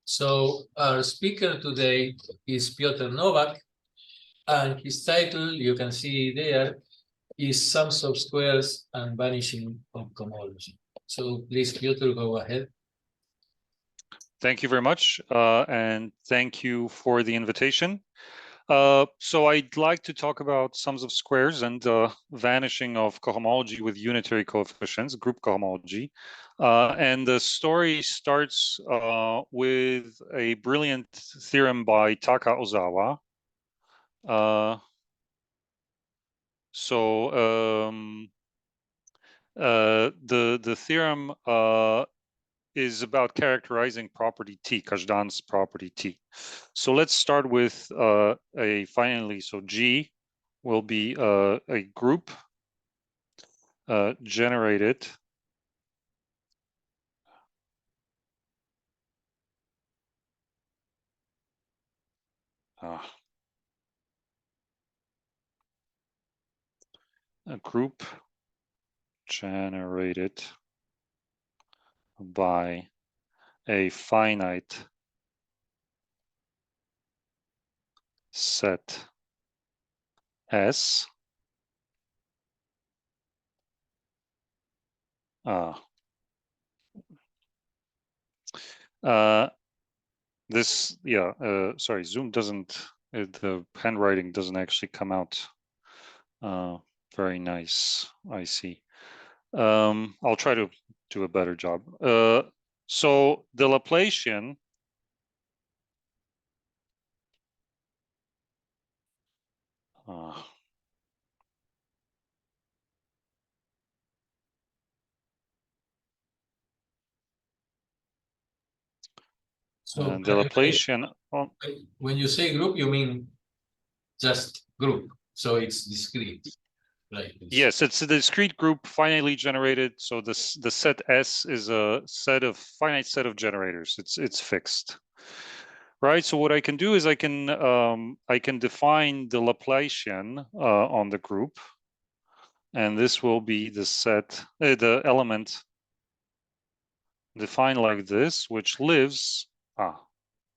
So our speaker today is Piotr Nowak, and his title, you can see there, is Sums of Squares and Vanishing of Cohomology. So please, Piotr, go ahead. Thank you very much, and thank you for the invitation. So I'd like to talk about sums of squares and vanishing of cohomology with unitary coefficients, group cohomology. And the story starts with a brilliant theorem by Taka Ozawa. The theorem is about characterizing property T, Kazhdan's property T. So let's start with finally, so G will be a group generated a group generated by a finite set S sorry, Zoom doesn't, the handwriting doesn't actually come out very nice, I see. I'll try to do a better job. So the Laplacian So the Laplacian, when you say group, you mean just group, so it's discrete, right? Yes, it's a discrete group finitely generated. So the set S is a finite set of generators. It's fixed, right? So what I can do is I can define the Laplacian on the group, and this will be the set, the element defined like this, which lives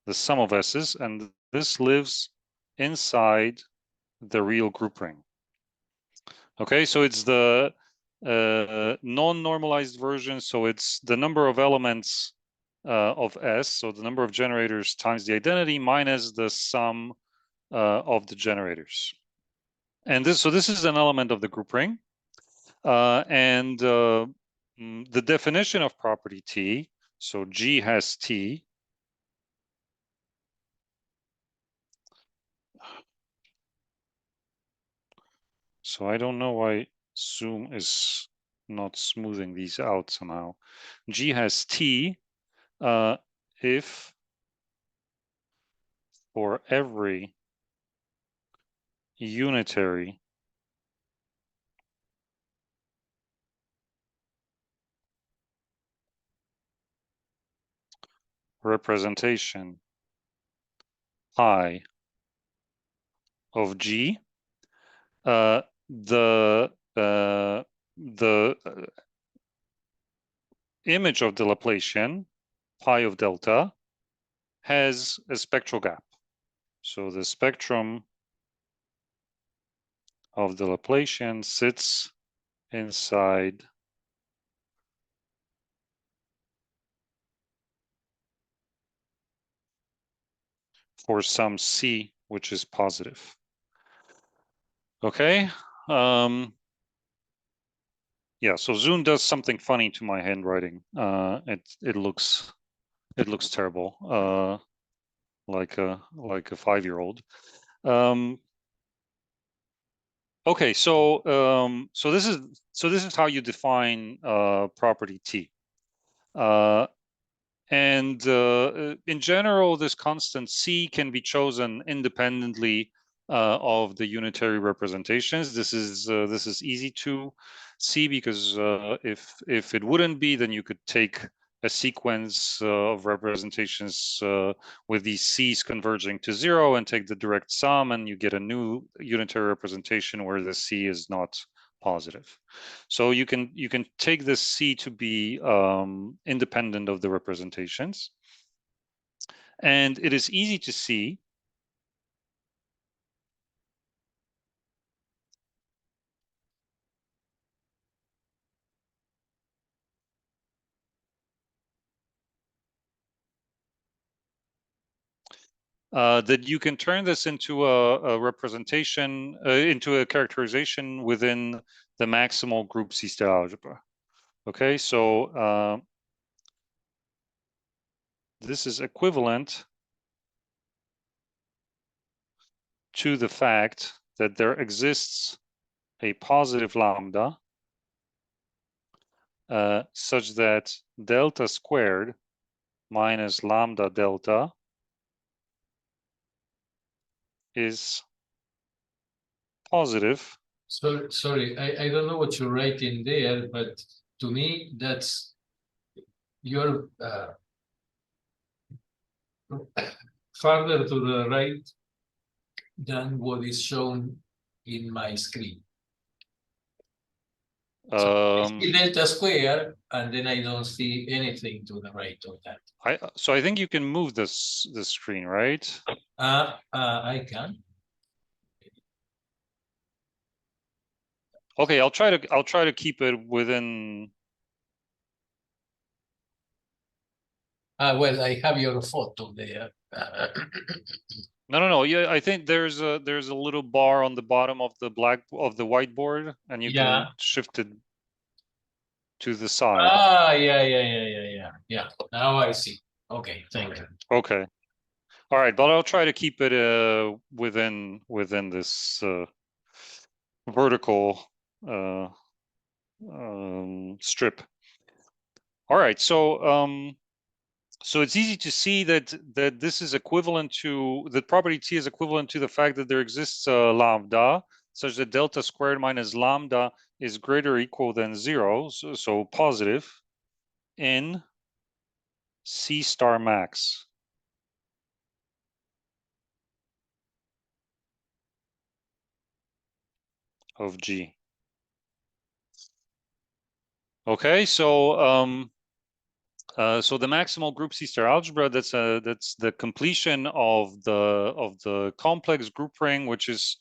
the sum of S's, and this lives inside the real group ring. Okay, so it's the non-normalized version. So it's the number of elements of S, so the number of generators times the identity minus the sum of the generators. And this is an element of the group ring. The definition of property T, so G has T. So I don't know why Zoom is not smoothing these out somehow. G has T if for every unitary representation I of G, the image of the Laplacian, pi of delta, has a spectral gap. So the spectrum of the Laplacian sits inside for some C, which is positive. Okay. Yeah, so Zoom does something funny to my handwriting. It looks terrible, like a 5-year-old. Okay, so this is how you define property T. In general, this constant C can be chosen independently of the unitary representations. This is easy to see because if it wouldn't be, then you could take a sequence of representations with these C's converging to 0 and take the direct sum, and you get a new unitary representation where the C is not positive. So you can take this C to be independent of the representations. And it is easy to see that you can turn this into a representation, into a characterization within the maximal group C-star algebra. Okay, so this is equivalent to the fact that there exists a positive lambda such that delta squared minus lambda delta is positive. Sorry, I don't know what you're writing there, but to me, that's you're farther to the right than what is shown in my screen. So I see delta square, and then I don't see anything to the right of that. So I think you can move the screen, right? I can. Okay, I'll try to keep it within. Well, I have your photo there. No. Yeah, I think there's a little bar on the bottom of the whiteboard, and you can shift it to the side. Yeah. Now I see. Okay, thank you. Okay. All right, but I'll try to keep it within this vertical strip. All right, so it's easy to see that this is equivalent to the property T is equivalent to the fact that there exists a lambda such that delta squared minus lambda is greater or equal than 0, so positive in C star max of G. Okay, so so the maximal group C-star algebra, that's the completion of the complex group ring, which is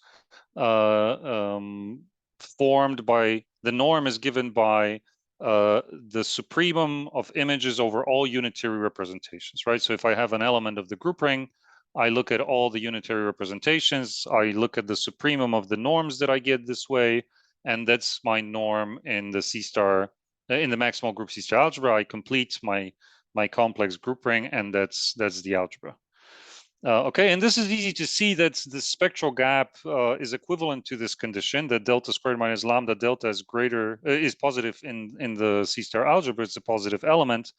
formed by the norm is given by the supremum of images over all unitary representations, right? So if I have an element of the group ring, I look at all the unitary representations, I look at the supremum of the norms that I get this way, and that's my norm in the C-star in the maximal group C-star algebra. I complete my complex group ring, and that's the algebra. Okay, and this is easy to see that the spectral gap is equivalent to this condition that delta squared minus lambda delta is greater is positive in the C-star algebra. It's a positive element.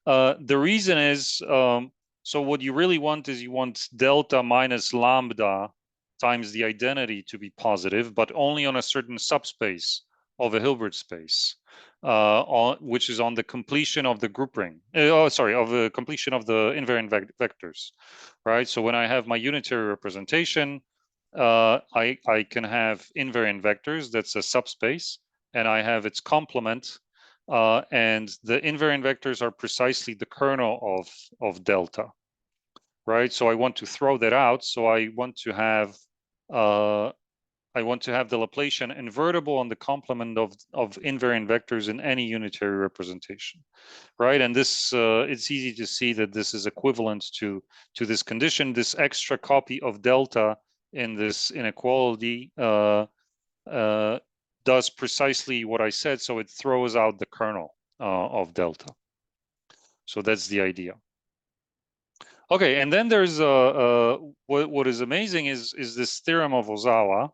The reason is so what you really want is you want delta minus lambda times the identity to be positive, but only on a certain subspace of a Hilbert space, which is on the completion of the group ring. Of the completion of the invariant vectors, right? So when I have my unitary representation, I can have invariant vectors. That's a subspace, and I have its complement. And the invariant vectors are precisely the kernel of delta, right? So I want to throw that out. So I want to have the Laplacian invertible on the complement of invariant vectors in any unitary representation, right? And this it's easy to see that this is equivalent to this condition. This extra copy of delta in this inequality does precisely what I said, so it throws out the kernel of delta. So that's the idea. Okay, and then there's what is amazing is this theorem of Ozawa.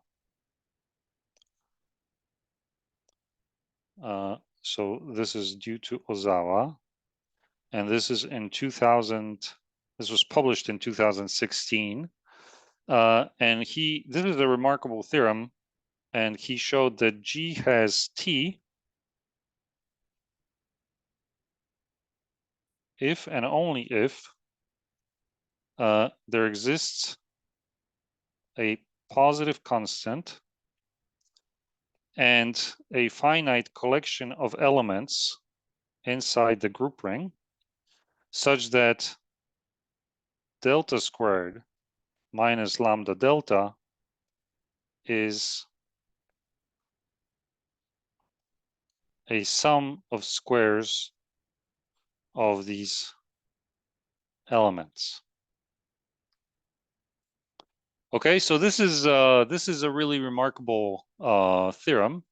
So this is due to Ozawa, and this is in 2000. This was published in 2016, and this is a remarkable theorem, and he showed that G has T if and only if there exists a positive constant and a finite collection of elements inside the group ring such that delta squared minus lambda delta is a sum of squares of these elements. Okay, so this is a really remarkable theorem,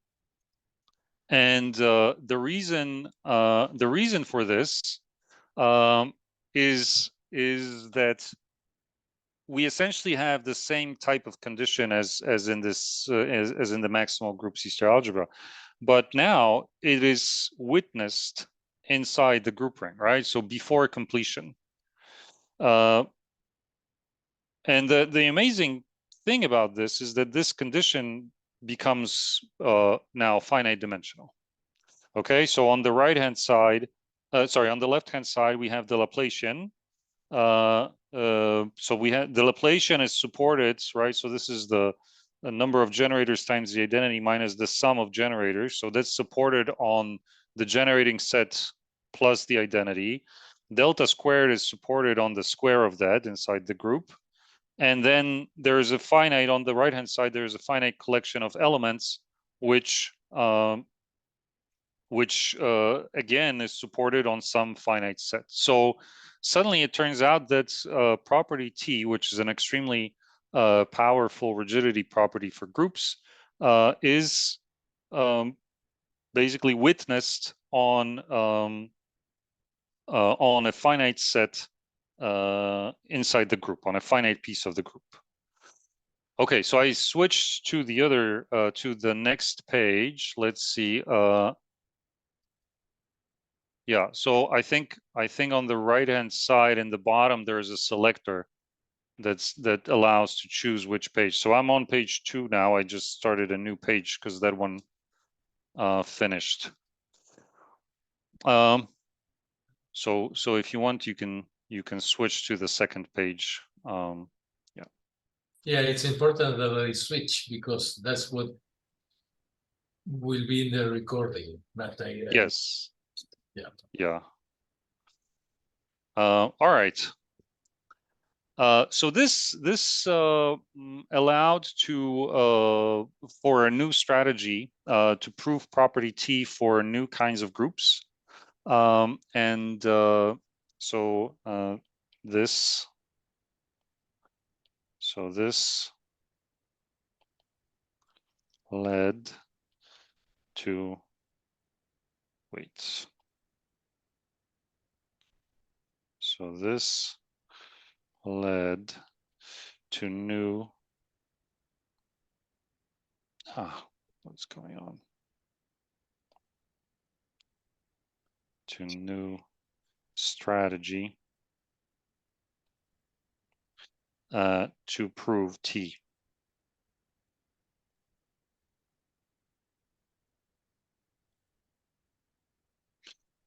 and the reason for this is that we essentially have the same type of condition as in this as in the maximal group C-star algebra, but now it is witnessed inside the group ring, right? So before completion. And the amazing thing about this is that this condition becomes now finite dimensional. Okay, so on the right hand side, sorry, on the left hand side, we have the Laplacian. So we have the Laplacian is supported, right? So this is the number of generators times the identity minus the sum of generators. So that's supported on the generating set plus the identity. Delta squared is supported on the square of that inside the group. And then there's a finite, on the right hand side, there's a finite collection of elements, which again is supported on some finite set. So suddenly it turns out that property T, which is an extremely powerful rigidity property for groups, is basically witnessed on a finite set inside the group, on a finite piece of the group. Okay, so I switched to the other to the next page. Let's see. Yeah, so I think on the right hand side in the bottom there is a selector that allows to choose which page. So I'm on page 2 now. I just started a new page because that one finished. So if you want, you can switch to the second page. Yeah. Yeah, it's important that I switch because that's what will be in the recording. But Yes. Yeah. Yeah. All right. So this allowed to for a new strategy to prove property T for new kinds of groups, and so this led to wait. So this led to new. What's going on? To new strategy to prove T.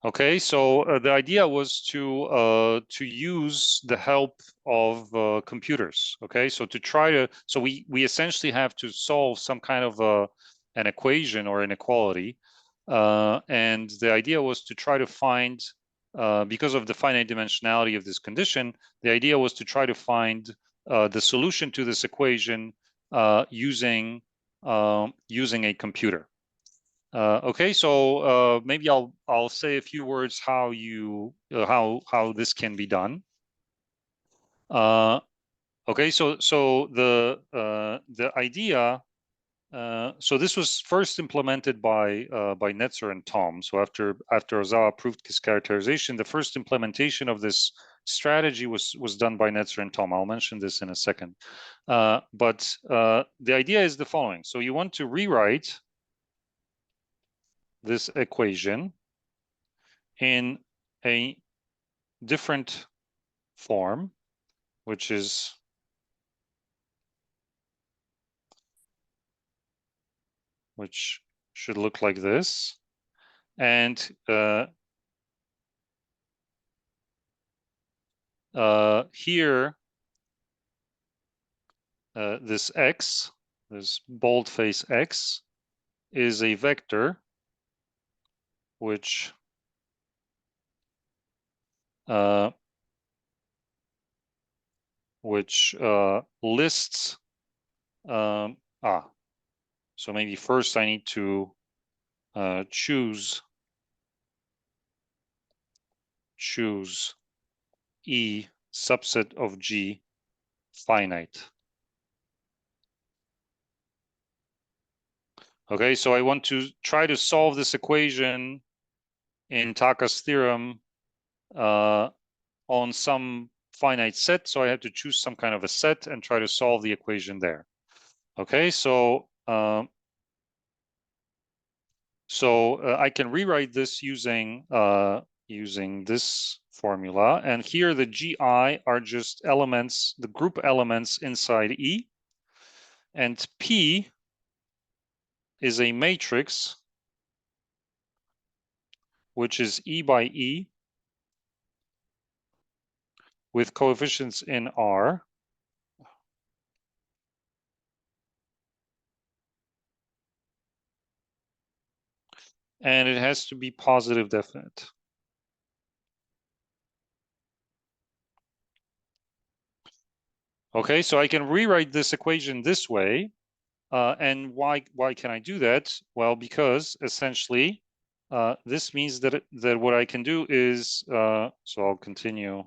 Okay, so the idea was to use the help of computers. Okay, so to try to, so we essentially have to solve some kind of an equation or inequality, and the idea was to try to find, because of the finite dimensionality of this condition, the idea was to try to find the solution to this equation using a computer. Okay, so maybe I'll say a few words how how this can be done. Okay, so the idea. So this was first implemented by Netzer and Tom. So after Ozawa proved his characterization, the first implementation of this strategy was done by Netzer and Tom. I'll mention this in a second. But the idea is the following. So you want to rewrite this equation in a different form, which should look like this. And here, this x, this boldface x, is a vector which which lists. So maybe first I need to choose E subset of G finite. Okay, so I want to try to solve this equation in Taka's theorem on some finite set. So I have to choose some kind of a set and try to solve the equation there. Okay, so I can rewrite this using this formula, and here the GI are just elements, the group elements inside E, and P is a matrix which is E by E with coefficients in R. And it has to be positive definite. Okay, so I can rewrite this equation this way. And why can I do that? Well, because essentially this means that what I can do is, so I'll continue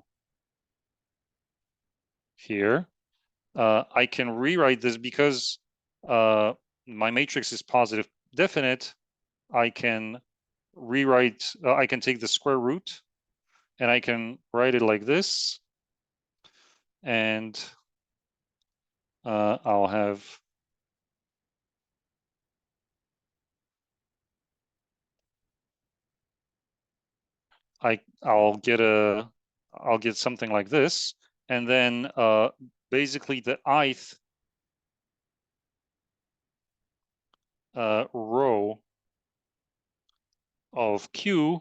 here. I can rewrite this because my matrix is positive definite. I can rewrite, I can take the square root and I can write it like this. And I'll have I'll get something like this, and then basically the ith row of Q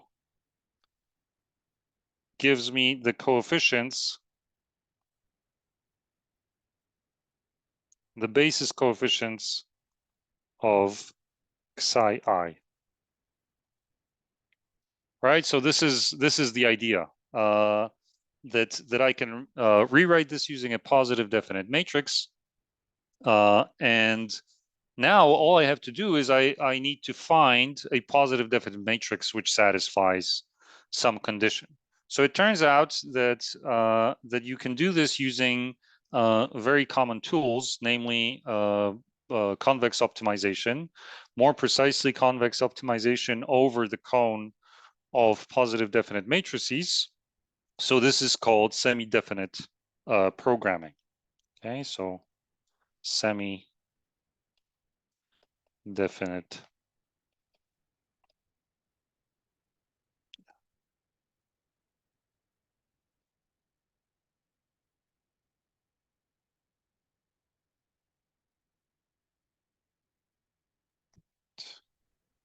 gives me the coefficients, the basis coefficients of psi I. Right, so this is the idea that I can rewrite this using a positive definite matrix, and now all I have to do is I need to find a positive definite matrix which satisfies some condition. So it turns out that that you can do this using very common tools, namely convex optimization, more precisely convex optimization over the cone of positive definite matrices. So this is called semi-definite programming. Okay, so semi-definite.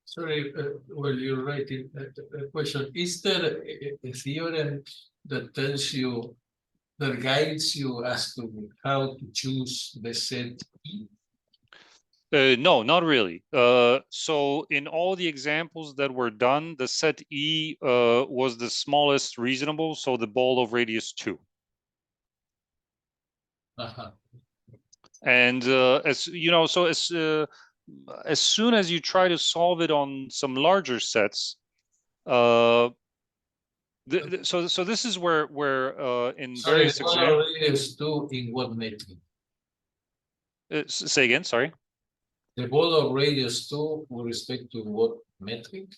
Sorry, while you're writing a question, is there a theorem that tells you, that guides you as to how to choose the set E? No, not really. So in all the examples that were done, the set E was the smallest reasonable, so the ball of radius 2. And as you know, so as soon as you try to solve it on some larger sets, so this is where in Sorry, various the ball of radius 2 in what metric? Say again, sorry. The ball of radius 2 with respect to what metric?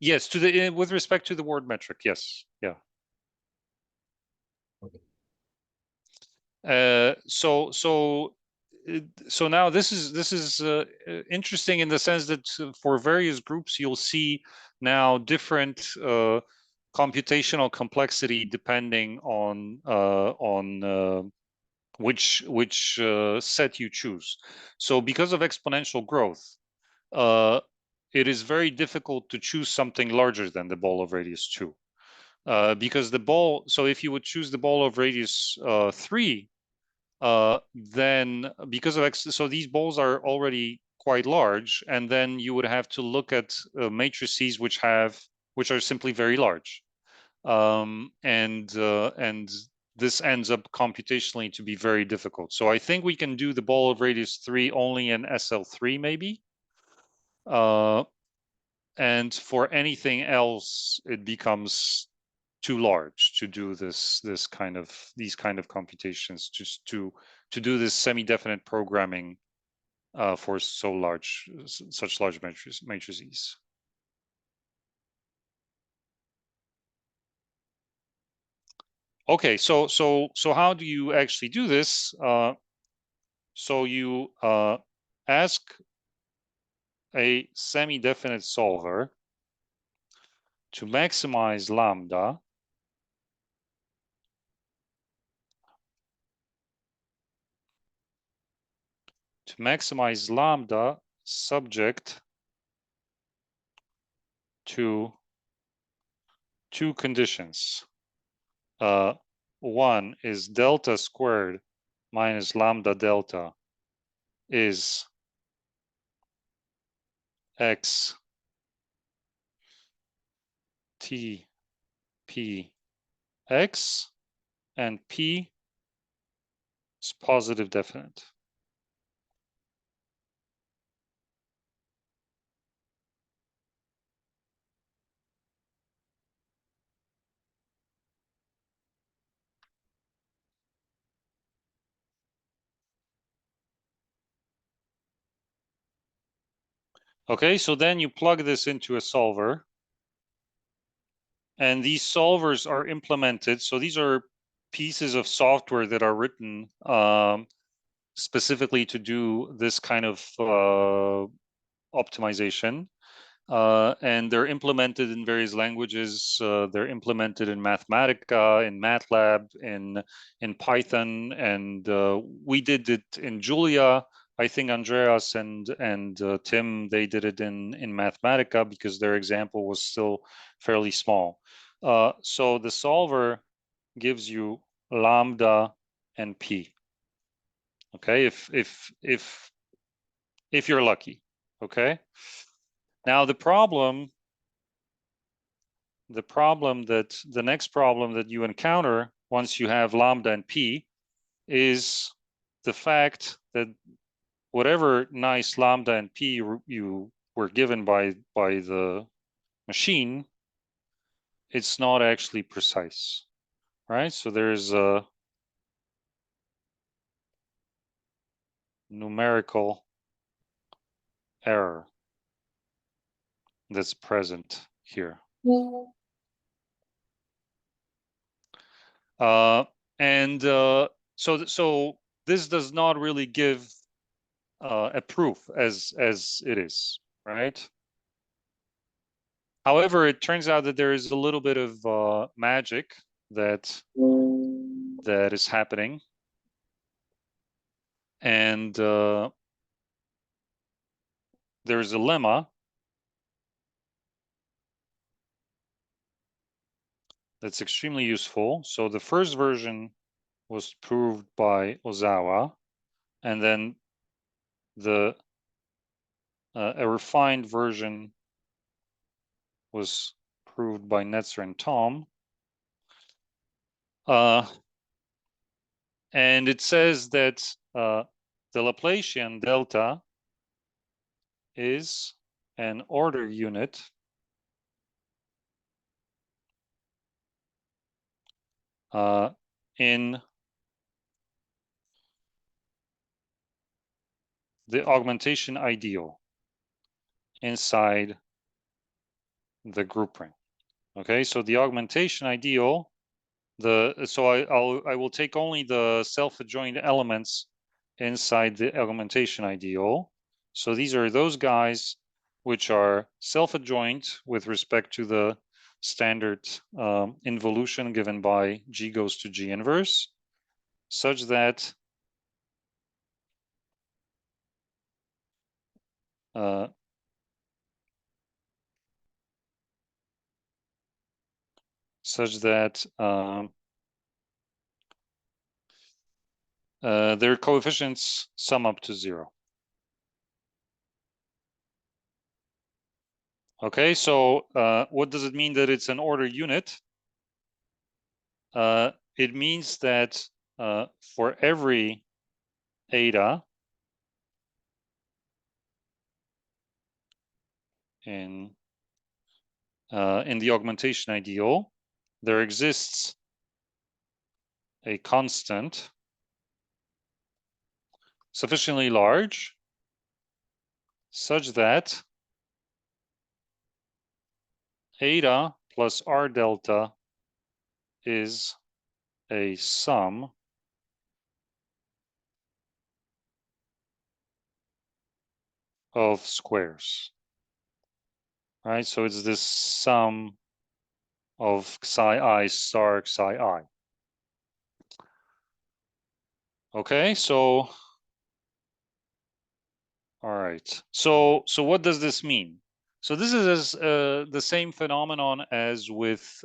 Yes, to the with respect to the word metric, yes, yeah. Okay. So now this is interesting in the sense that for various groups you'll see now different computational complexity depending on which set you choose. So because of exponential growth, it is very difficult to choose something larger than the ball of radius 2. Because the ball, so if you would choose the ball of radius 3, then because of so these balls are already quite large, and then you would have to look at matrices which are simply very large, and this ends up computationally to be very difficult. So I think we can do the ball of radius 3 only in SL3 maybe. And for anything else, it becomes too large to do these kind of computations, just to do this semi-definite programming for such large matrices. Okay, so how do you actually do this? So you ask a semi-definite solver to maximize lambda subject to two conditions. One is delta squared minus lambda delta is x t p x, and p is positive definite. Okay, so then you plug this into a solver, and these solvers are implemented. So these are pieces of software that are written specifically to do this kind of optimization. And they're implemented in various languages. They're implemented in Mathematica, in MATLAB, in Python, and we did it in Julia. I think Andreas and Tim, they did it in Mathematica because their example was still fairly small. So the solver gives you lambda and p. Okay, if you're lucky. Okay. Now the next problem that you encounter once you have lambda and p is the fact that whatever nice lambda and p you were given by the machine, it's not actually precise, right? So there's a numerical error that's present here. And so this does not really give a proof as it is, right? However, it turns out that there is a little bit of magic that is happening, and there's a lemma that's extremely useful. So the first version was proved by Ozawa, and then a refined version was proved by Netzer and Tom. And it says that the Laplacian delta is an order unit in the augmentation ideal inside the group ring. Okay, so the augmentation ideal, I will take only the self-adjoint elements inside the augmentation ideal. So these are those guys which are self-adjoint with respect to the standard involution given by G goes to G inverse, such that their coefficients sum up to 0. Okay, so what does it mean that it's an order unit? it means that for every eta in the augmentation ideal, there exists a constant sufficiently large such that eta plus r delta is a sum of squares, right? So it's this sum of psi I star psi I. Okay, so all right. So what does this mean? So this is the same phenomenon as with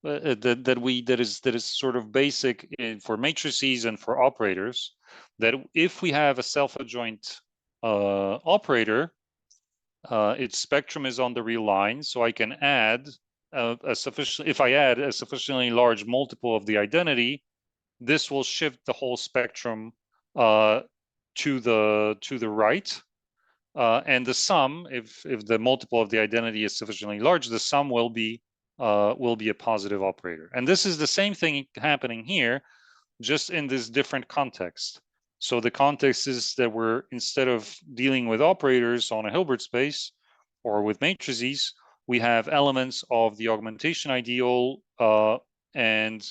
that is sort of basic for matrices and for operators. That if we have a self-adjoint operator, its spectrum is on the real line, so I can add a sufficient. If I add a sufficiently large multiple of the identity, this will shift the whole spectrum to the right. And the sum, if the multiple of the identity is sufficiently large, the sum will be a positive operator. And this is the same thing happening here, just in this different context. So the context is that we're, instead of dealing with operators on a Hilbert space or with matrices, we have elements of the augmentation ideal, and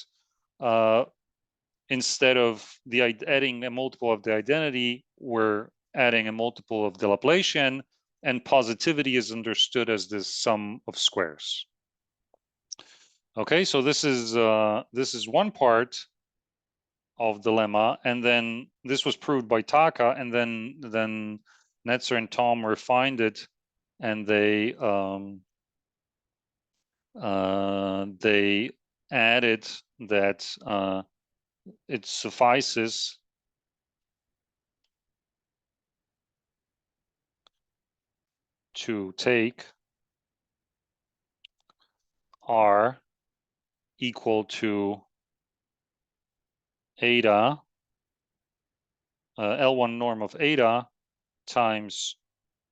instead of adding a multiple of the identity, we're adding a multiple of the Laplacian, and positivity is understood as this sum of squares. Okay, so this is one part of the lemma, and then this was proved by Taka, and then Netzer and Tom refined it, and they added that it suffices to take R equal to eta, L1 norm of eta times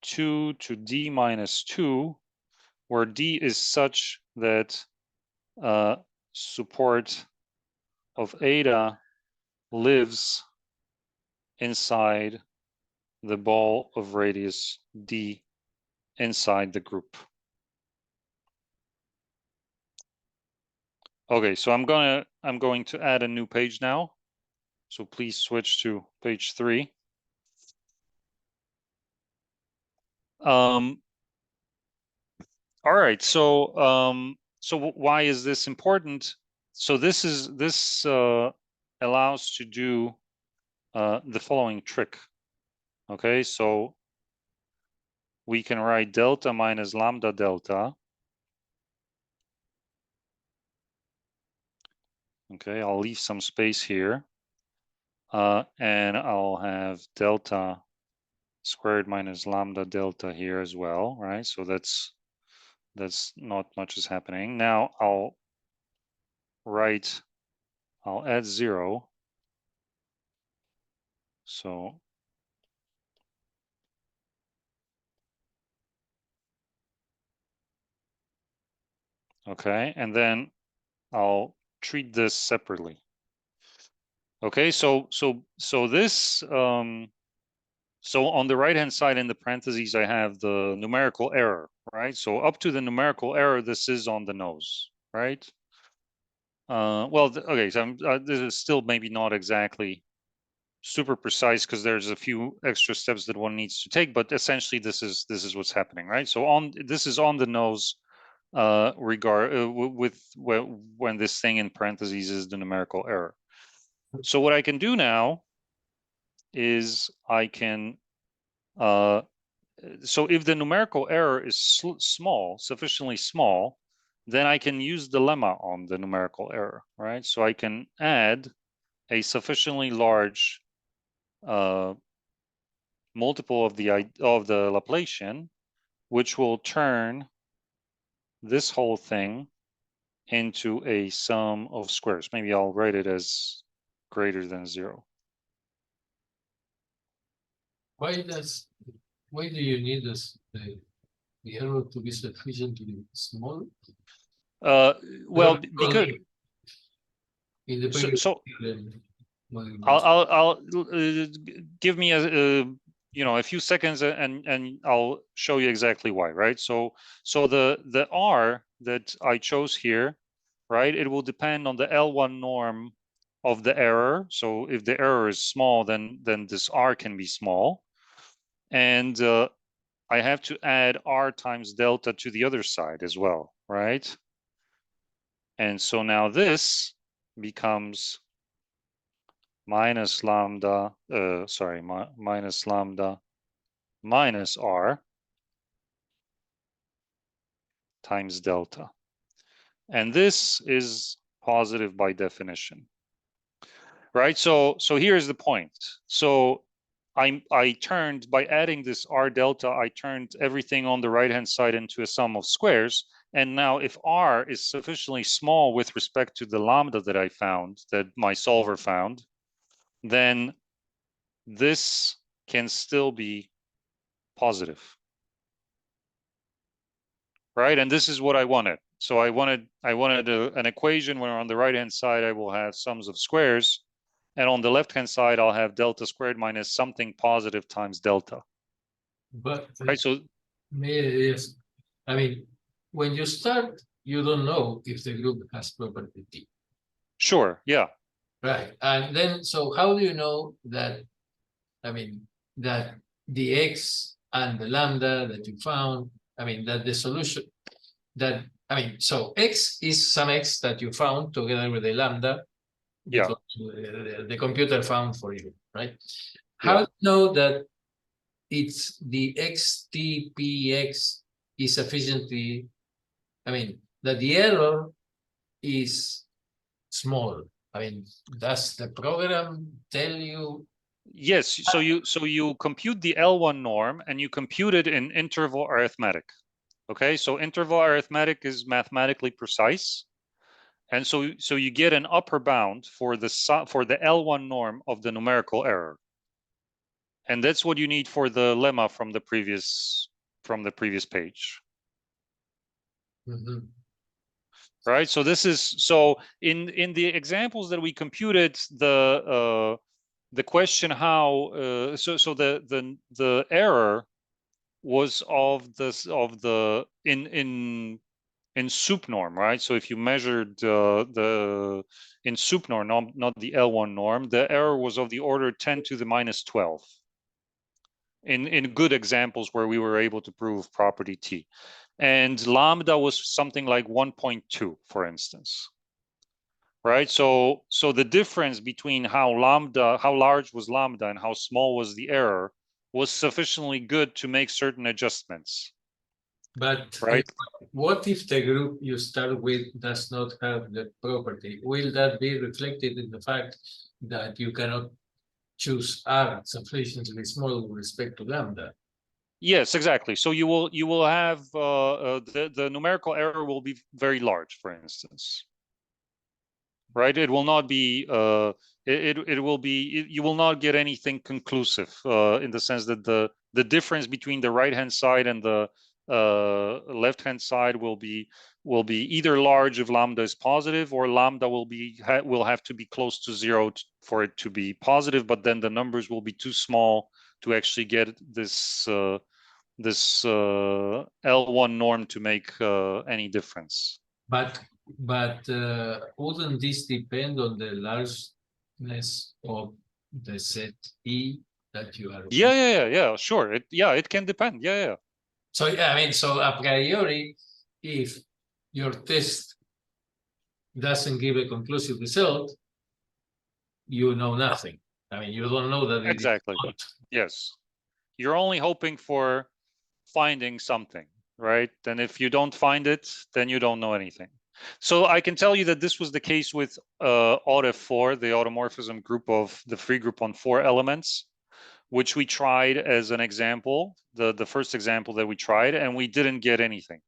2 to d minus 2, where d is such that support of eta lives inside the ball of radius d inside the group. Okay, so I'm going to add a new page now. So please switch to page 3. All right, so why is this important? So this allows to do the following trick. Okay, so we can write delta minus lambda delta. Okay, I'll leave some space here, and I'll have delta squared minus lambda delta here as well, right? So that's not much is happening. Now I'll add 0. So okay, and then I'll treat this separately. Okay, so this so on the right hand side in the parentheses I have the numerical error, right? So up to the numerical error, this is on the nose, right? Well, okay, so this is still maybe not exactly super precise because there's a few extra steps that one needs to take, but essentially this is what's happening, right? So this is on the nose when this thing in parentheses is the numerical error. So what I can do now is I can so if the numerical error is small, sufficiently small, then I can use the lemma on the numerical error, right? So I can add a sufficiently large multiple of the Laplacian, which will turn this whole thing into a sum of squares. Maybe I'll write it as greater than 0. Why do you need the error to be sufficiently small? Well, because in the so, previous so problem, I'll give me a few seconds and I'll show you exactly why, right? So the R that I chose here, right? It will depend on the L1 norm of the error. So if the error is small, then this R can be small, and I have to add R times delta to the other side as well, right? And so now this becomes minus lambda, minus lambda minus R times delta. And this is positive by definition, right? So here's the point. So I turned, by adding this R delta, I turned everything on the right-hand side into a sum of squares. And now if R is sufficiently small with respect to the lambda that I found, that my solver found, then this can still be positive, right? And this is what I wanted. So I wanted an equation where on the right-hand side I will have sums of squares, and on the left-hand side I'll have delta squared minus something positive times delta. but Right. So yes, I mean, when you start, you don't know if the group has property T. sure, yeah. Right. And then, so how do you know that, I mean, that the X and the lambda that you found, I mean, that the solution, that, I mean, so X is some X that you found together with the lambda, Yeah. because the computer found for you, right? Yeah. How do you know that it's the XTPX is sufficiently, I mean, that the error is small? I mean, does the program tell you? Yes. So you compute the L1 norm and you compute it in interval arithmetic. Okay. So interval arithmetic is mathematically precise. And so you get an upper bound for the L1 norm of the numerical error. And that's what you need for the lemma from the previous page. Mhm. Right. So this is, so in the examples that we computed, the question how so the error was of the in soup norm, right? So if you measured the in soup norm, not the L1 norm, the error was of the order 10 to the minus 12. In good examples where we were able to prove property T. And lambda was something like 1.2, for instance. Right? So the difference between how large was lambda and how small was the error was sufficiently good to make certain adjustments. But right? What if the group you start with does not have the property? Will that be reflected in the fact that you cannot choose R sufficiently small with respect to lambda? Yes, exactly. So you will have the numerical error will be very large, for instance. Right? It will not be it will be you will not get anything conclusive in the sense that the difference between the right-hand side and the left-hand side will be either large if lambda is positive, or lambda will have to be close to 0 for it to be positive, but then the numbers will be too small to actually get this L1 norm to make any difference. But wouldn't this depend on the largeness of the set E that you are? Yeah, sure. It can depend. Yeah. So yeah, I mean, so a priori, if your test doesn't give a conclusive result, you know nothing. I mean, you don't know that it Exactly. is not. Yes. You're only hoping for finding something, right? And if you don't find it, then you don't know anything. So I can tell you that this was the case with AutoF4, the automorphism group of the free group on 4 elements, which we tried as an example, the first example that we tried, and we didn't get anything.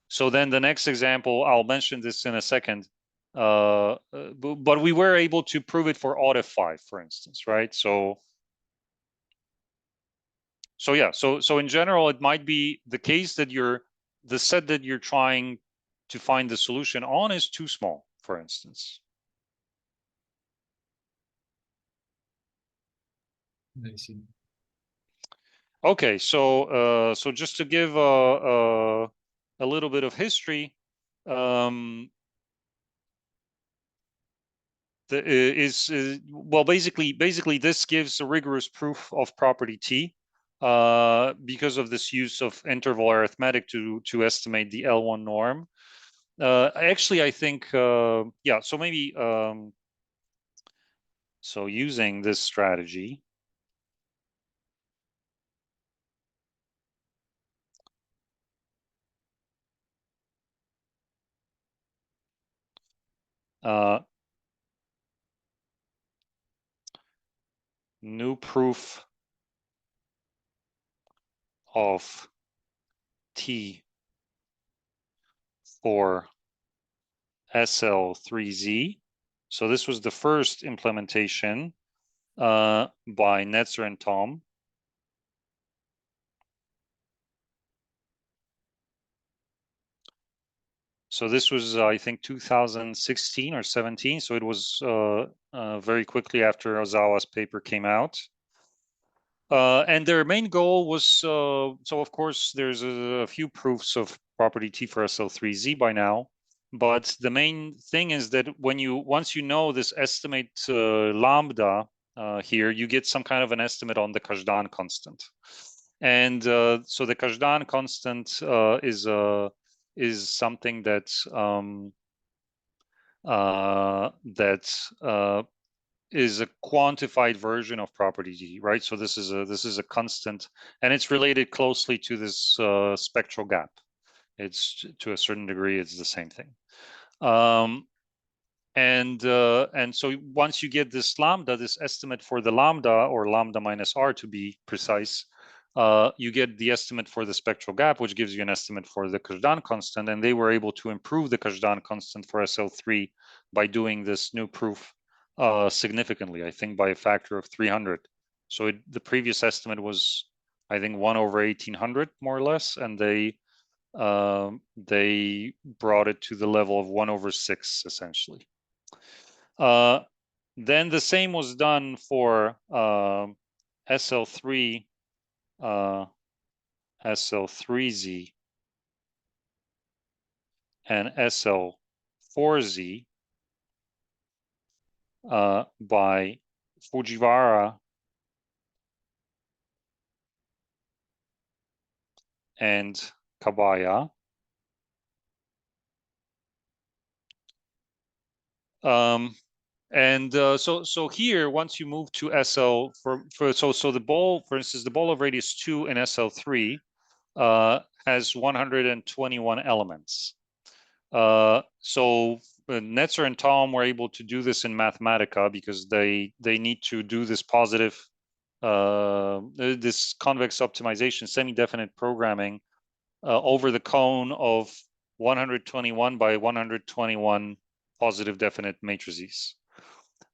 So then the next example, I'll mention this in a second, but we were able to prove it for odd f5, for instance, right? So yeah, so in general, it might be the case that the set that you're trying to find the solution on is too small, for instance. I see. Okay, so just to give a little bit of history, well, basically this gives a rigorous proof of property T because of this use of interval arithmetic to estimate the L1 norm. Actually, I think yeah. So maybe so using this strategy. New proof of T for SL3Z. So this was the first implementation by Netzer and Tom. So this was, I think, 2016 or 17. So it was very quickly after Ozawa's paper came out. And their main goal was, so of course, there's a few proofs of property T for SL3Z by now. But the main thing is that once you know this estimate lambda here, you get some kind of an estimate on the Kazhdan constant. And so the Kazhdan constant is something that is a quantified version of property T, right? So this is a constant, and it's related closely to this spectral gap. It's to a certain degree, it's the same thing. And so once you get this lambda, this estimate for the lambda, or lambda minus r to be precise, you get the estimate for the spectral gap, which gives you an estimate for the Kazhdan constant. And they were able to improve the Kazhdan constant for SL3 by doing this new proof significantly, I think by a factor of 300. So the previous estimate was, I think, 1 over 1800, more or less, and they brought it to the level of 1 over 6, essentially. Then the same was done for SL3, SL3Z, and SL4Z by Fujiwara and Kabaya. And so here, once you move to SL so the ball, for instance, the ball of radius 2 in SL3 has 121 elements. So Netzer and Tom were able to do this in Mathematica because they need to do this positive, this convex optimization, semi-definite programming over the cone of 121 by 121 positive definite matrices.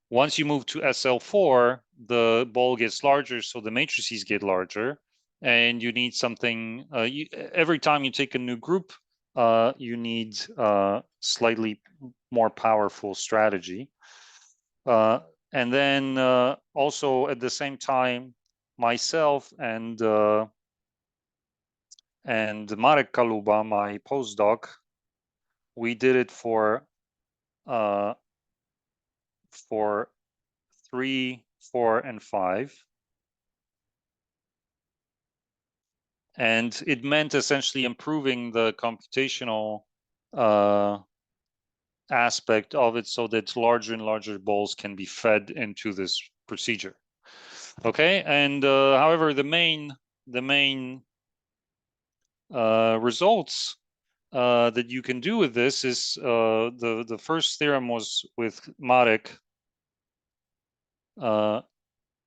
Once you move to SL4, the ball gets larger, so the matrices get larger, and you need something. Every time you take a new group, you need slightly more powerful strategy. And then also at the same time, myself and Marek Kaluba, my postdoc, we did it for 3, 4, and 5. And it meant essentially improving the computational aspect of it so that larger and larger balls can be fed into this procedure. Okay, and however, the main results that you can do with this is the first theorem was with Marek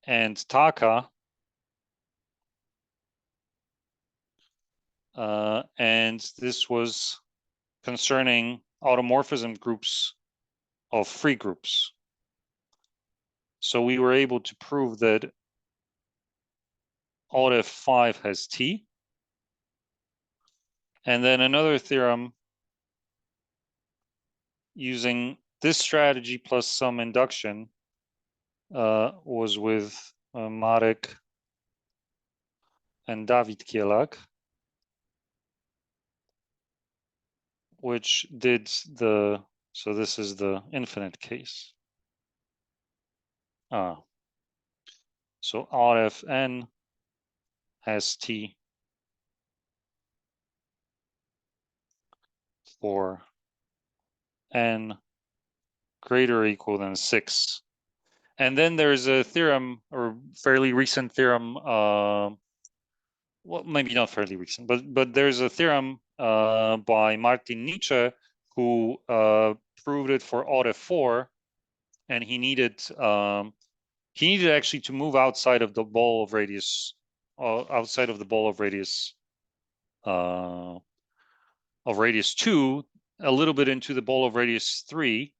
and Taka, and this was concerning automorphism groups of free groups. So we were able to prove that alt F5 has T. And then another theorem using this strategy plus some induction was with Marek and David Kielak, which did so this is the infinite case. So RFN has T for n greater or equal than 6. And then there's a theorem, or fairly recent theorem, well, maybe not fairly recent, but there's a theorem by Martin Nietzsche, who proved it for alt F4, and he needed actually to move outside of the ball of radius, outside of the ball of radius 2, a little bit into the ball of radius 3,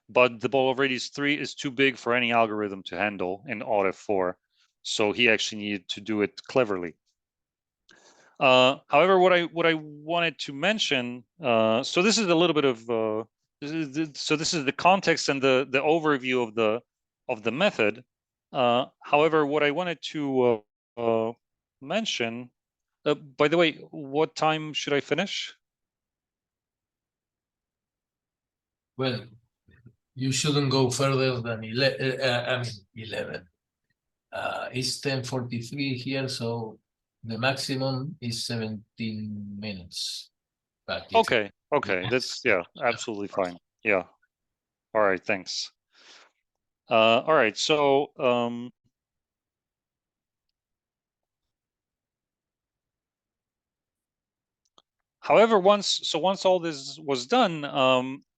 but the ball of radius 3 is too big for any algorithm to handle in alt F4, so he actually needed to do it cleverly. However, what I wanted to mention, so this is a little bit of this is the context and the overview of the method. However, what I wanted to mention, by the way, what time should I finish? Well, you shouldn't go further than 11. It's 10:43 here, so the maximum is 17 minutes. But Okay, that's absolutely fine. Yeah. All right, thanks. All right, so however, once all this was done,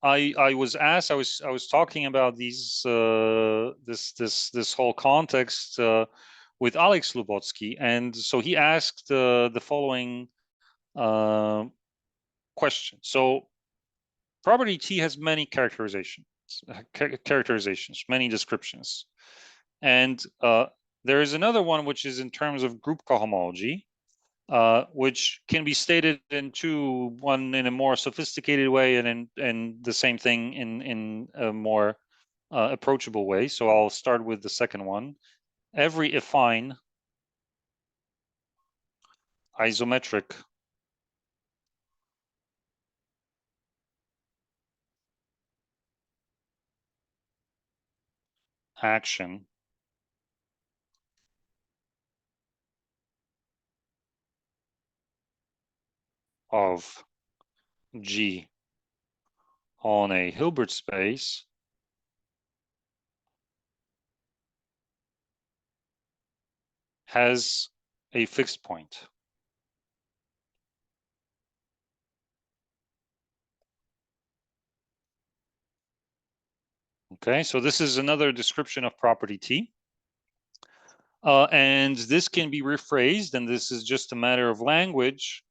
I was asked, I was talking about these this whole context with Alex Lubotsky, and so he asked the following question. So property T has many characterizations, many descriptions, and there is another one which is in terms of group cohomology, which can be stated one in a more sophisticated way, and the same thing in a more approachable way. So I'll start with the second one. Every affine isometric action of G on a Hilbert space has a fixed point. Okay, so this is another description of property T. And this can be rephrased, and this is just a matter of language,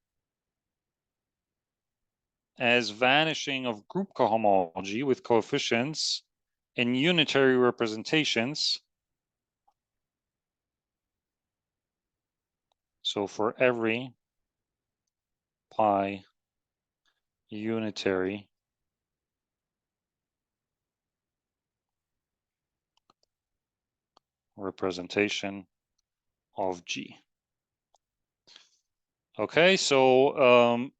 as vanishing of group cohomology with coefficients in unitary representations. So for every pi unitary representation of G. Okay, so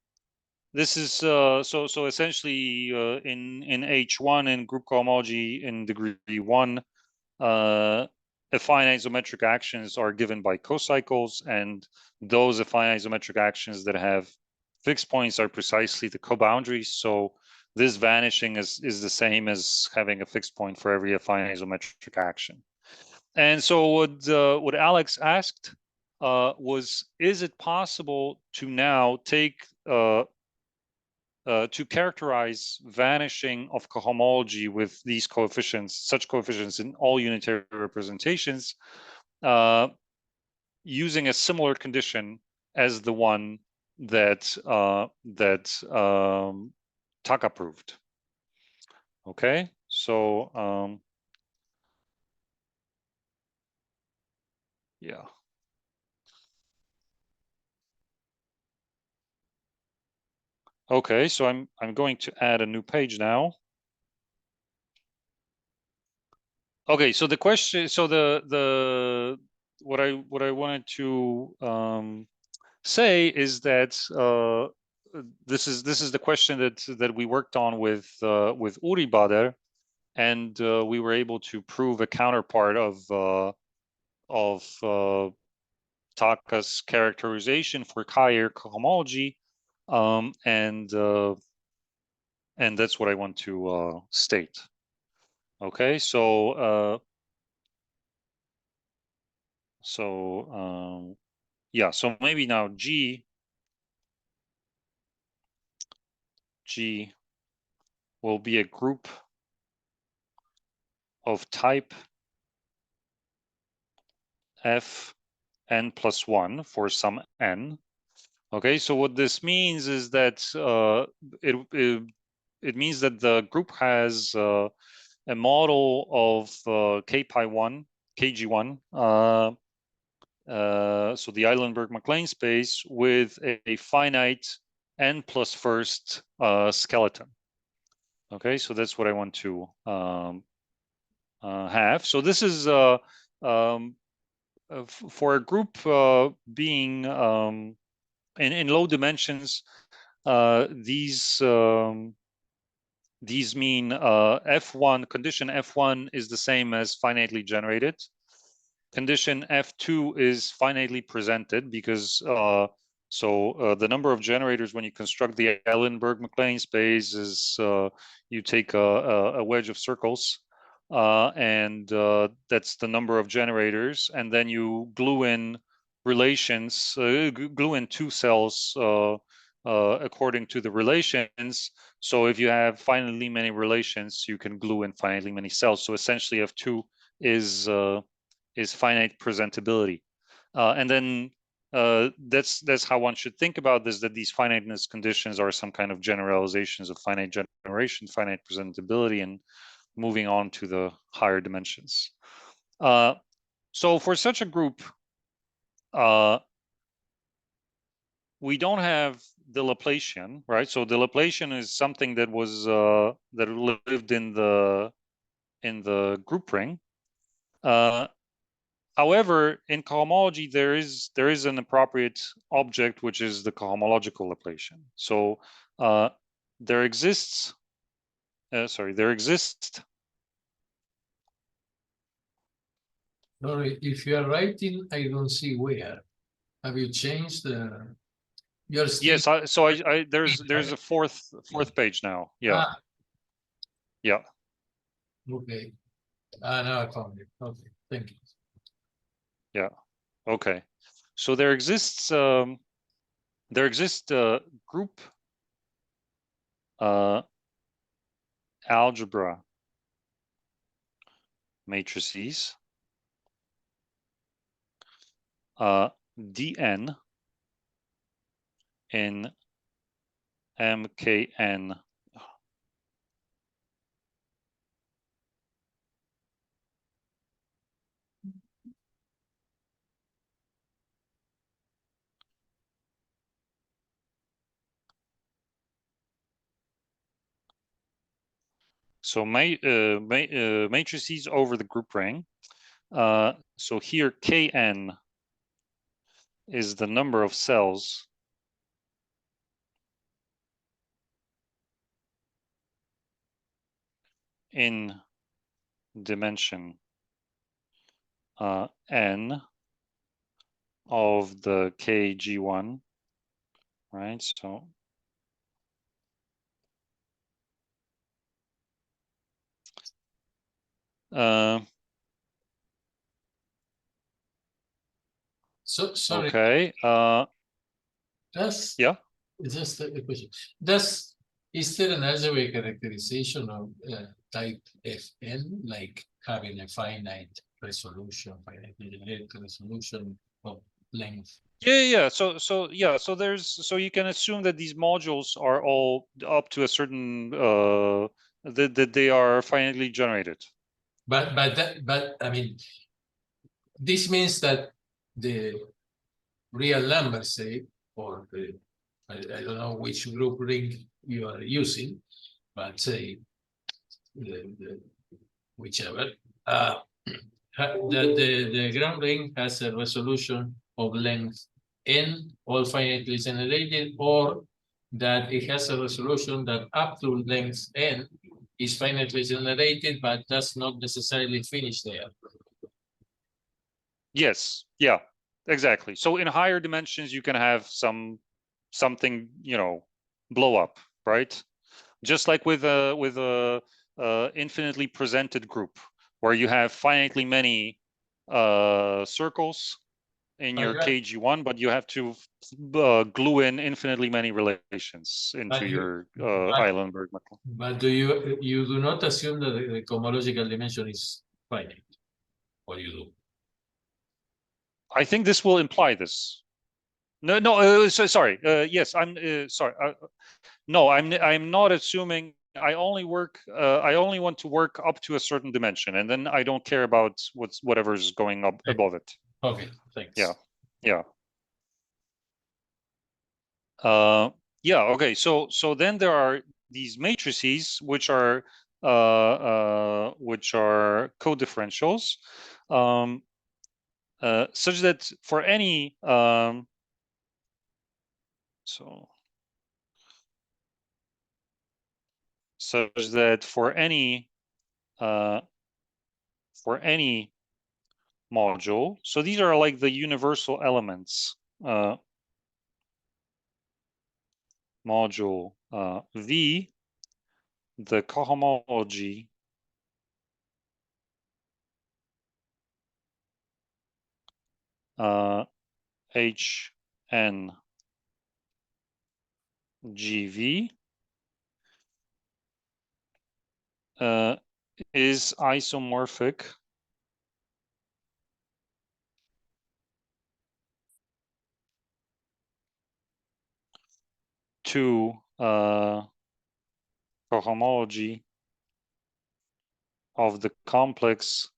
this is so essentially in H1 in group cohomology in degree 1, affine isometric actions are given by cocycles, and those affine isometric actions that have fixed points are precisely the coboundaries. So this vanishing is the same as having a fixed point for every affine isometric action. And so what Alex asked was, is it possible to now take to characterize vanishing of cohomology with these coefficients, such coefficients in all unitary representations, using a similar condition as the one Taka proved. Okay, so yeah. Okay, so I'm going to add a new page now. Okay, so the question, so the what I wanted to say is that this is the question that we worked on with Uri Bader, and we were able to prove a counterpart of Taka's characterization for higher cohomology, and that's what I want to state. Okay, so yeah, so maybe now G will be a group of type f n plus 1 for some n. Okay, so what this means is that it means that the group has a model of k pi 1, kg1, so the Eilenberg-MacLane space with a finite n plus first skeleton. Okay, so that's what I want to have. So this is for a group being in low dimensions. These mean F1, condition F1 is the same as finitely generated. Condition F2 is finitely presented because the number of generators when you construct the Eilenberg-MacLane space is you take a wedge of circles, and that's the number of generators, and then you glue in relations, glue in two cells according to the relations. So if you have finitely many relations, you can glue in finitely many cells. So essentially F2 is finite presentability, and then that's how one should think about this, that these finiteness conditions are some kind of generalizations of finite generation, finite presentability, and moving on to the higher dimensions. So for such a group, we don't have the Laplacian, right? So the Laplacian is something that was that lived in the group ring. However, in cohomology, there is an appropriate object, which is the cohomological Laplacian. So there exists. There exists. Sorry, if you are writing, I don't see where. Have you changed the? You're still. Yes, there's a fourth page now. Yeah. Ah. Yeah. Okay. Now I found it. Okay, thank you. Yeah. Okay. So there exists a group algebra matrices Dn in MKN. So matrices over the group ring. So here Kn is the number of cells in dimension n of the kg1, right? So sorry. Okay. That's Yeah. just a question. Is there an algebraic characterization of type Fn, like having a finite resolution, finite generic resolution of length. Yeah. So you can assume that these modules are all up to a certain that they are finitely generated. But I mean, this means that the real number, say, or I don't know which group ring you are using, but say whichever, the ground ring has a resolution of length n, all finitely generated, or that it has a resolution that up to length n is finitely generated, but does not necessarily finish there. Yes, yeah, exactly. So in higher dimensions, you can have something, blow up, right? Just like with a infinitely presented group, where you have finitely many circles in your KG1, but you have to glue in infinitely many relations into your Eilenberg model. But you do not assume that the cohomological dimension is finite, or you do? I think this will imply this. No, sorry. Yes, I'm sorry. No, I'm not assuming. I only want to work up to a certain dimension, and then I don't care about whatever's going up above it. Okay, thanks. Yeah. Yeah. Okay. So then there are these matrices which are codifferentials, such that for any such that for any module, so these are like the universal elements, module V, the cohomology HN GV is isomorphic to cohomology of the complex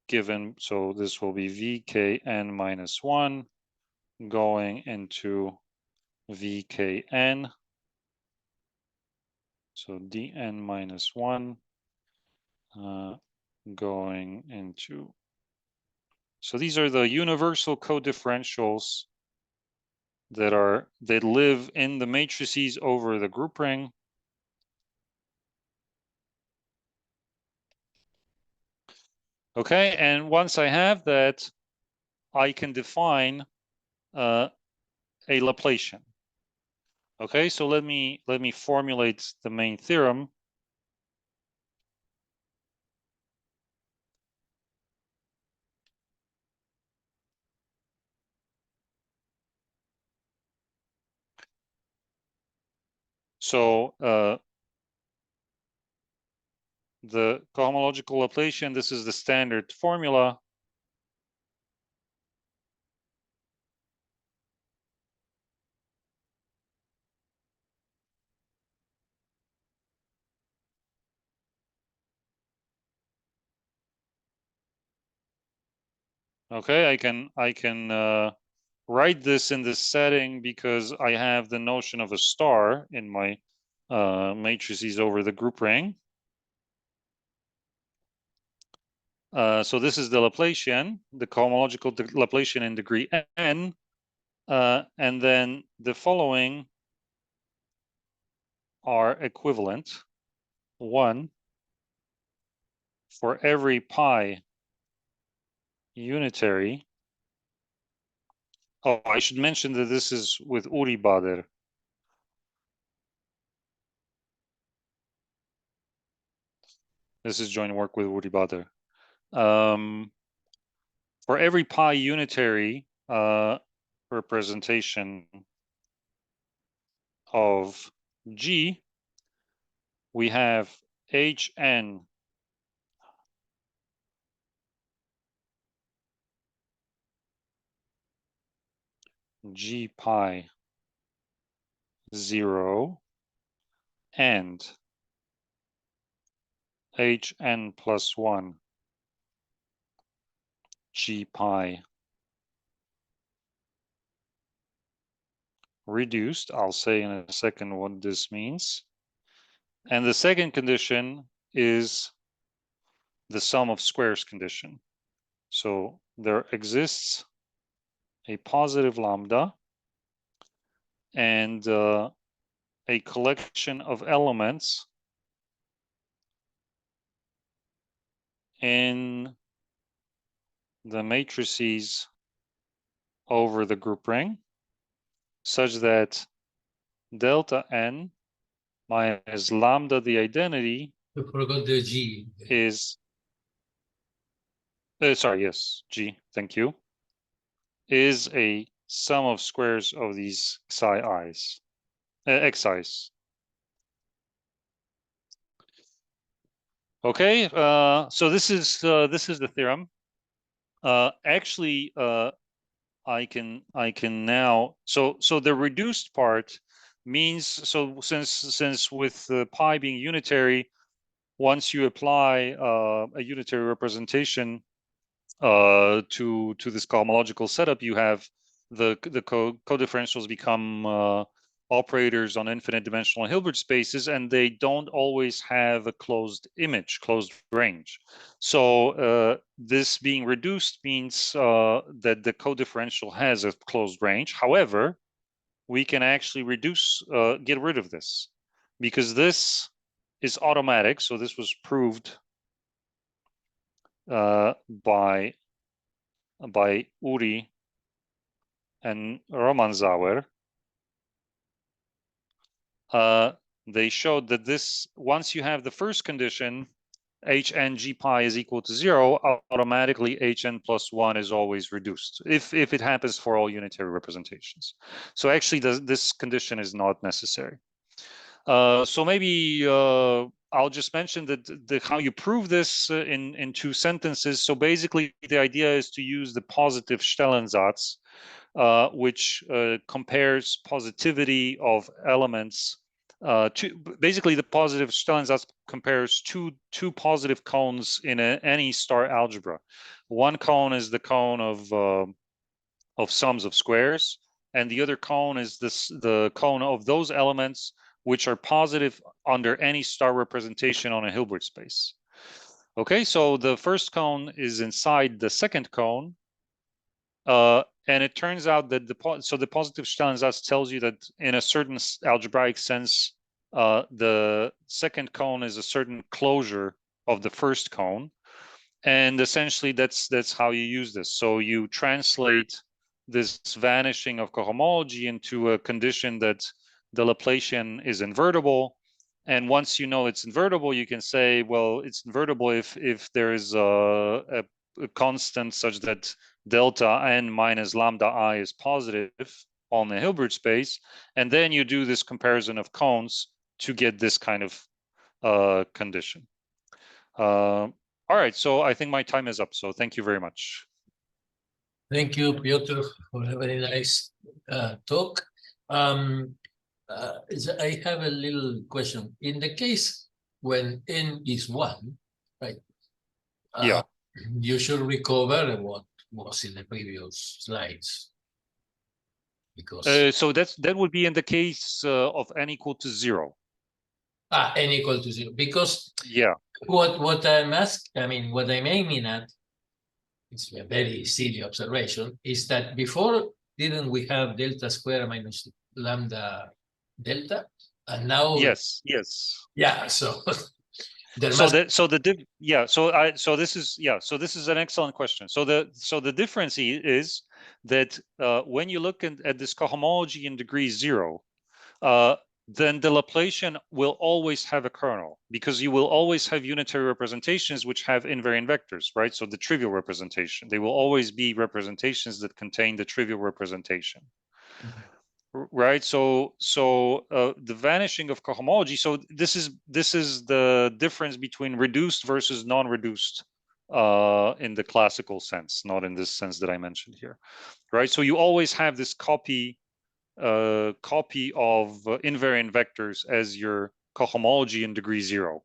given. So this will be VKN minus 1 going into VKN. So dn minus 1 going into. So these are the universal codifferentials that live in the matrices over the group ring. Okay, and once I have that, I can define a Laplacian. Okay, so let me formulate the main theorem. So the cohomological Laplacian, this is the standard formula. Okay, I can write this in this setting because I have the notion of a star in my matrices over the group ring. So this is the Laplacian, the cohomological Laplacian in degree n, and then the following are equivalent. 1 for every pi unitary. Oh, I should mention that this is with Uri Bader. This is joint work with Uri Bader. For every pi unitary representation of G, we have Hn G pi 0 and Hn plus 1 G pi reduced. I'll say in a second what this means. And the second condition is the sum of squares condition. So there exists a positive lambda and a collection of elements in the matrices over the group ring such that delta n minus lambda, the identity, You forgot the G. is, sorry, yes, G, thank you, is a sum of squares of these xi's, xi's. Okay, so this is the theorem. Actually, I can now, so the reduced part means, so since with pi being unitary, once you apply a unitary representation to this cohomological setup, you have the co-differentials become operators on infinite dimensional Hilbert spaces, and they don't always have a closed image, closed range. So this being reduced means that the co-differential has a closed range. However, we can actually get rid of this, because this is automatic. So this was proved by Uri and Romanzauer. They showed that this, once you have the first condition, Hn G pi is equal to 0, automatically Hn plus 1 is always reduced, if it happens for all unitary representations. So actually, this condition is not necessary. So maybe I'll just mention that how you prove this in 2 sentences. So basically, the idea is to use the positive Stellensatz, which compares positivity of elements to, basically the positive Stellensatz compares two positive cones in any star algebra. One cone is the cone of sums of squares, and the other cone is the cone of those elements which are positive under any star representation on a Hilbert space. Okay, so the first cone is inside the second cone, and it turns out that the positive Stellensatz tells you that in a certain algebraic sense, the second cone is a certain closure of the first cone, and essentially that's how you use this. So you translate this vanishing of cohomology into a condition that the Laplacian is invertible, and once you know it's invertible, you can say, well, it's invertible if there is a constant such that delta n minus lambda I is positive on the Hilbert space, and then you do this comparison of cones to get this kind of condition. All right, so I think my time is up, so thank you very much. Thank you, Piotr, for a very nice talk. I have a little question. In the case when n is 1, right? Yeah. You should recover what was in the previous slides. Because So that would be in the case of n equal to 0. n equal to 0. Because yeah, what I'm asking, I mean, what I'm aiming at, it's a very silly observation, is that before didn't we have delta square minus lambda delta, and now yes. yeah, so there So must this is an excellent question. So the difference is that when you look at this cohomology in degree 0, then the Laplacian will always have a kernel, because you will always have unitary representations which have invariant vectors, right? So the trivial representation, they will always be representations that contain the trivial representation. Right, so the vanishing of cohomology. So this is the difference between reduced versus non-reduced in the classical sense, not in this sense that I mentioned here, right? So you always have this copy of invariant vectors as your cohomology in degree 0.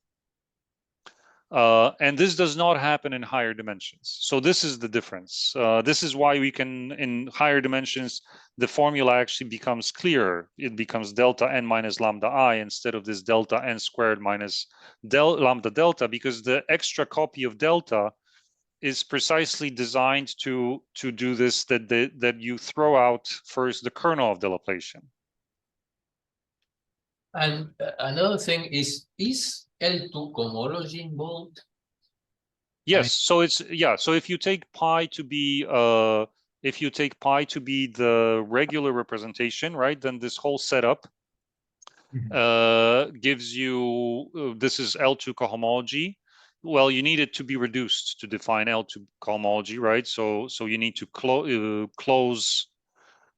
And this does not happen in higher dimensions. So this is the difference. This is why we can, in higher dimensions, the formula actually becomes clearer. It becomes delta n minus lambda I instead of this delta n squared minus lambda delta, because the extra copy of delta is precisely designed to do this, that you throw out first the kernel of the Laplacian. And another thing is L2 cohomology involved? Yes, so it's, yeah, so if you take pi to be the regular representation, right, then this whole setup gives you this is L2 cohomology. Well, you need it to be reduced to define L2 cohomology, right? So you need to close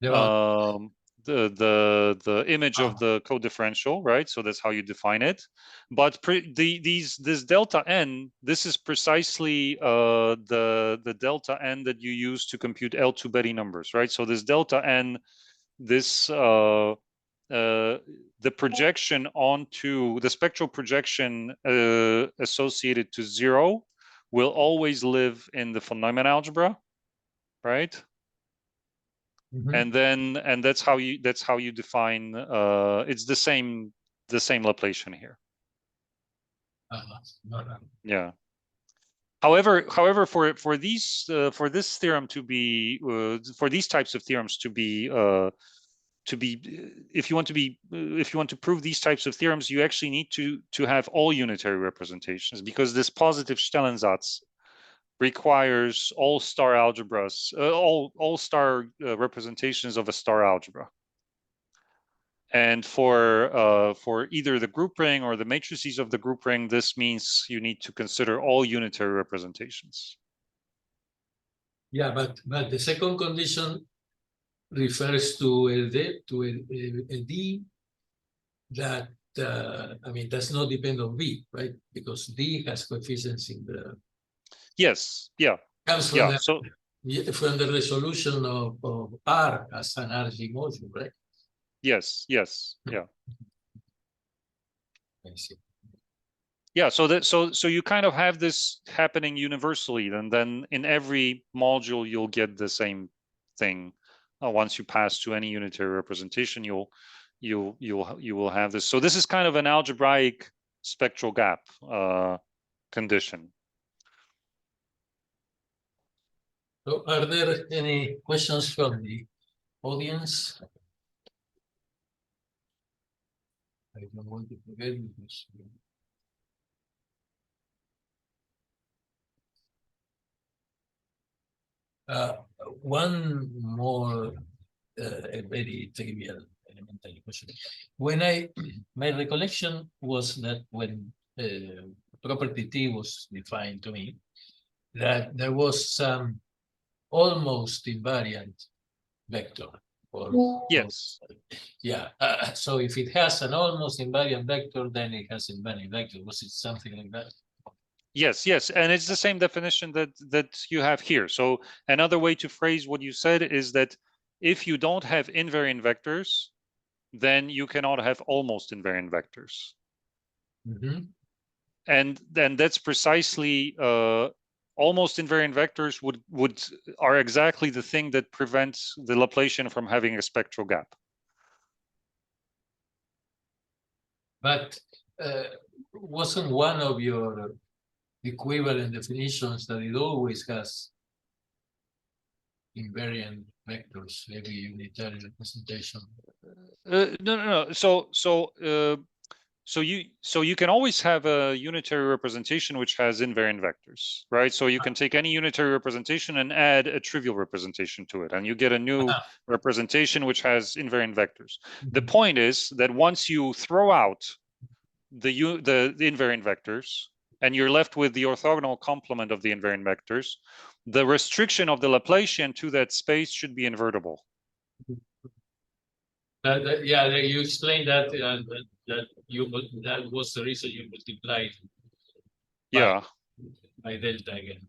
the image of the codifferential, right? So that's how you define it. But this delta n, this is precisely the delta n that you use to compute L2 Betty numbers, right? So this delta n, this the projection onto the spectral projection associated to 0 will always live in the von Neumann algebra, right? And that's how you define it's the same Laplacian here. Yeah. However, for this theorem to be for these types of theorems to be if you want to prove these types of theorems, you actually need to have all unitary representations, because this positive Stellensatz requires all star algebras, all star representations of a star algebra. And for either the group ring or the matrices of the group ring, this means you need to consider all unitary representations. Yeah, but the second condition refers to a D that I mean does not depend on V, right? Because D has coefficients in the Yes, yeah, comes from yeah. from the resolution of R as an RG module, right? Yes, yes, yeah. I see. Yeah, so you kind of have this happening universally, and then in every module you'll get the same thing. Once you pass to any unitary representation, you will have this. So this is kind of an algebraic spectral gap condition. So are there any questions from the audience? I don't want to forget because one more a very trivial elementary question. When my recollection was that when property T was defined to me, that there was some almost invariant vector. Yes. Yeah. So if it has an almost invariant vector, then it has invariant vector. Was it something like that? Yes, yes, and it's the same definition that you have here. So another way to phrase what you said is that if you don't have invariant vectors, then you cannot have almost invariant vectors. And then that's precisely almost invariant vectors are exactly the thing that prevents the Laplacian from having a spectral gap. But wasn't one of your equivalent definitions that it always has invariant vectors, every unitary representation? No. So you can always have a unitary representation which has invariant vectors, right? So you can take any unitary representation and add a trivial representation to it, and you get a new representation which has invariant vectors. The point is that once you throw out the invariant vectors and you're left with the orthogonal complement of the invariant vectors, the restriction of the Laplacian to that space should be invertible. Yeah, you explained that that was the reason you multiplied. Yeah. my delta again.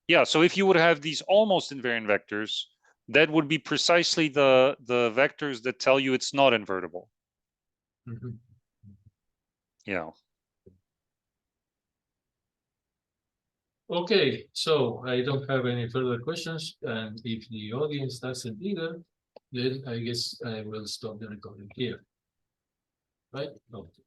Yeah, so if you would have these almost invariant vectors, that would be precisely the vectors that tell you it's not invertible. Mhm. Yeah. Okay, so I don't have any further questions, and if the audience doesn't either, then I guess I will stop the recording here. Right? Okay.